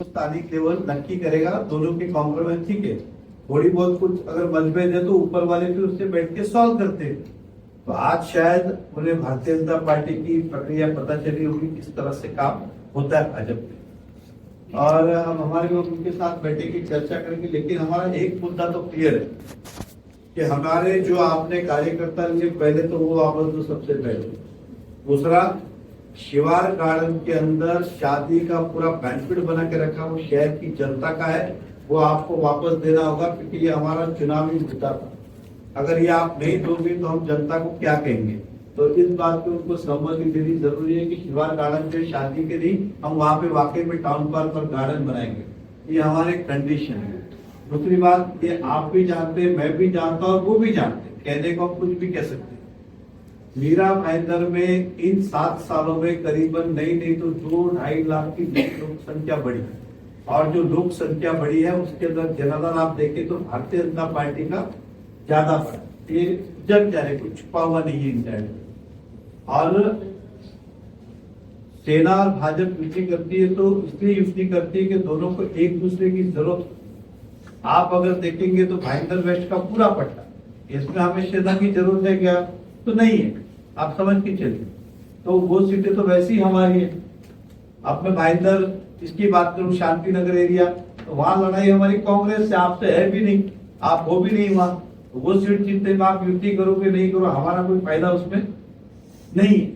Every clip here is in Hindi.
स्थानिक लेवल नक्की करेगा, दोनों के कॉम्प्रोमाइज ठीक है। थोड़ी बहुत कुछ अगर मतभेद है तो ऊपर वाले फिर उससे बैठ के सॉल्व करते हैं। तो आज शायद उन्हें भारतीय जनता पार्टी की प्रक्रिया पता चली होगी किस तरह से काम होता है भाजपा में, और हम हमारे लोग उनके साथ बैठे की चर्चा करेंगे। लेकिन हमारा एक मुद्दा तो क्लियर है कि हमारे जो आपने कार्यकर्ता लिए, पहले तो वो वापस दो सबसे पहले। दूसरा, शिवार गार्डन के अंदर शादी का पूरा बैंक्वेट बना के रखा, वो शहर की जनता का है, वो आपको वापस देना होगा, क्योंकि ये हमारा चुनावी मुद्दा था। अगर ये आप नहीं दोगे तो हम जनता को क्या कहेंगे? तो इस बात पे उनको सहमति देनी जरूरी है कि शिवार गार्डन पे शादी के लिए हम वहां पे वाकई में टाउन पार्क पर गार्डन बनाएंगे, ये हमारे कंडीशन है। दूसरी बात, ये आप भी जानते, मैं भी जानता और वो भी जानते, कहने को हम कुछ भी कह सकते हैं। मीरा भाईंदर में इन 7 सालों में करीबन नहीं तो 2-2.5 लाख की लोक संख्या बढ़ी, और जो लोक संख्या बढ़ी है उसके अंदर जनाधार आप देखें तो भारतीय जनता पार्टी का ज्यादा बढ़ा, ये जग जाने कुछ छुपा हुआ नहीं है इंटरनेट। और सेना और भाजपा युति करती है तो इसलिए युति करती है कि दोनों को एक दूसरे की जरूरत। आप अगर देखेंगे तो भाईंदर वेस्ट का पूरा पट्टा, इसमें हमें सेना की जरूरत है क्या? तो नहीं है, आप समझ के चलिए। तो वो सीटें तो वैसी ही हमारी है। अब मैं भाईंदर इसकी बात करूं, शांति नगर एरिया, तो वहां लड़ाई हमारी कांग्रेस से, आपसे है भी नहीं, आप हो भी नहीं वहां, तो वो सीट जीतने में आप युति करोगे नहीं करो, हमारा कोई फायदा उसमें नहीं है।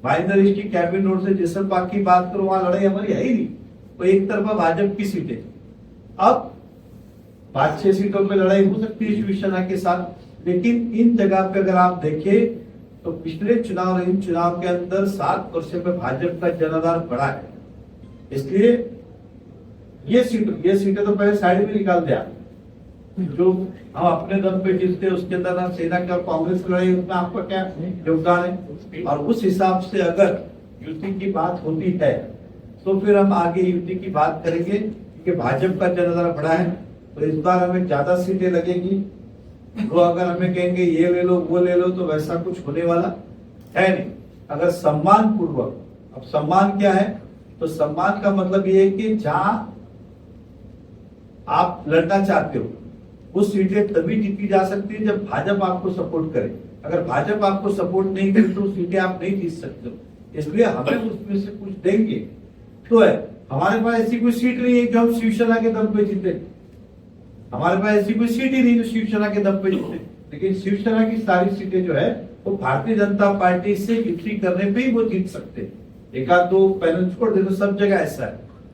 भाईंदर इसकी कैबिनेट रोड से जिस बात की बात करो, वहां लड़ाई हमारी है ही नहीं, तो एक तरफा भाजपा की सीटें। अब 5-6 सीटों पर लड़ाई हो सकती है शिवसेना के साथ, लेकिन इन जगह पे अगर आप देखें तो पिछले चुनाव और इन चुनाव के अंदर 7 वर्ष में भाजपा का जनाधार बढ़ा है। इसलिए ये सीटें तो पहले साइड में निकाल दिया, जो हम अपने दम पे जीतते उसके अंदर ना सेना की और कांग्रेस की लड़ाई, उसमें आपका क्या योगदान है? और उस हिसाब से अगर युति की बात होती है तो फिर हम आगे युति की बात करेंगे, क्योंकि भाजपा का जनाधार बढ़ा है। तो इस बार हमें ज्यादा सीटें लगेगी। तो अगर हमें कहेंगे ये ले लो वो ले लो, तो वैसा कुछ होने वाला है नहीं। अगर सम्मान पूर्वक, अब सम्मान क्या है? तो सम्मान का मतलब ये है कि जहां आप लड़ना चाहते हो वो सीटें तभी जीती जा सकती है जब भाजपा आपको सपोर्ट करे। अगर भाजपा आपको सपोर्ट नहीं करे तो सीटें आप नहीं जीत सकते हो। इसलिए हमें उसमें से कुछ देंगे तो है। हमारे पास ऐसी कोई सीट नहीं है जो हम शिवसेना के दम पे जीते, हमारे पास ऐसी कोई सीट ही नहीं जो शिवसेना के दम पे जीते। लेकिन शिवसेना की सारी सीटें जो है वो भारतीय जनता पार्टी से युति करने पे ही वो जीत सकते हैं। 1-2 पैनल छोड़ दे तो सब जगह ऐसा है।